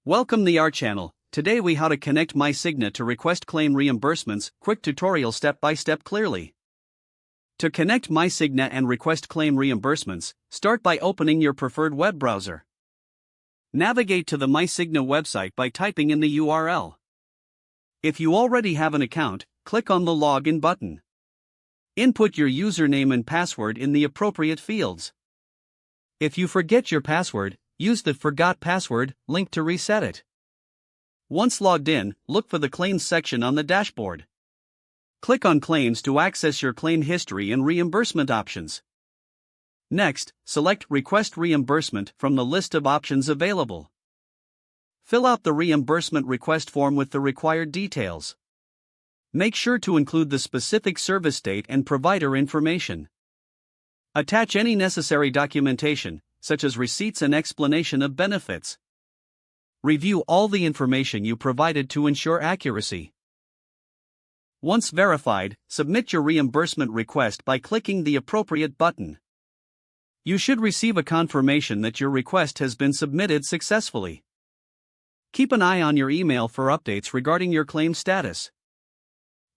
Welcome to our channel. Today we how to connect MyCigna to request claim reimbursements. Quick tutorial step by step clearly. To connect MyCigna and request claim reimbursements, start by opening your preferred web browser. Navigate to the MyCigna website by typing in the URL. If you already have an account, click on the Login button. Input your username and password in the appropriate fields. If you forget your password, use the Forgot Password link to reset it. Once logged in, look for the Claims section on the dashboard. Click on Claims to access your claim history and reimbursement options. Next, select Request Reimbursement from the list of options available. Fill out the reimbursement request form with the required details. Make sure to include the specific service date and provider information. Attach any necessary documentation, such as receipts and explanation of benefits. Review all the information you provided to ensure accuracy. Once verified, submit your reimbursement request by clicking the appropriate button. You should receive a confirmation that your request has been submitted successfully. Keep an eye on your email for updates regarding your claim status.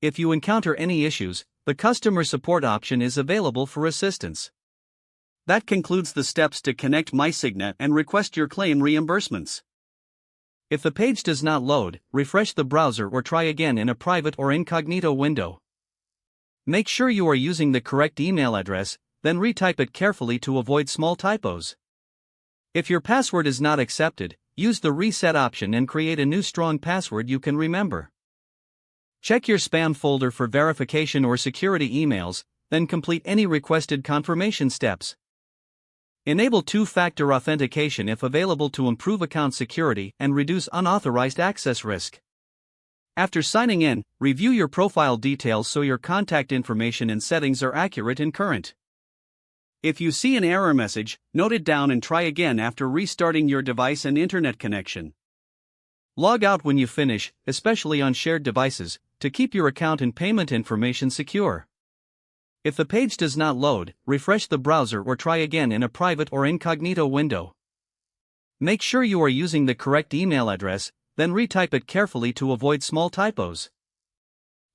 If you encounter any issues, the customer support option is available for assistance. That concludes the steps to connect MyCigna and request your claim reimbursements. If the page does not load, refresh the browser or try again in a private or incognito window. Make sure you are using the correct email address, then retype it carefully to avoid small typos. If your password is not accepted, use the reset option and create a new strong password you can remember. Check your spam folder for verification or security emails, then complete any requested confirmation steps. Enable two-factor authentication if available to improve account security and reduce unauthorized access risk. After signing in, review your profile details so your contact information and settings are accurate and current. If you see an error message, note it down and try again after restarting your device and internet connection. Log out when you finish, especially on shared devices, to keep your account and payment information secure. If the page does not load, refresh the browser or try again in a private or incognito window. Make sure you are using the correct email address, then retype it carefully to avoid small typos.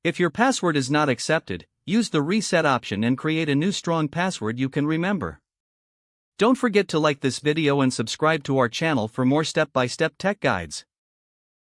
If your password is not accepted, use the reset option and create a new strong password you can remember. Don't forget to like this video and subscribe to our channel for more step-by-step tech guides.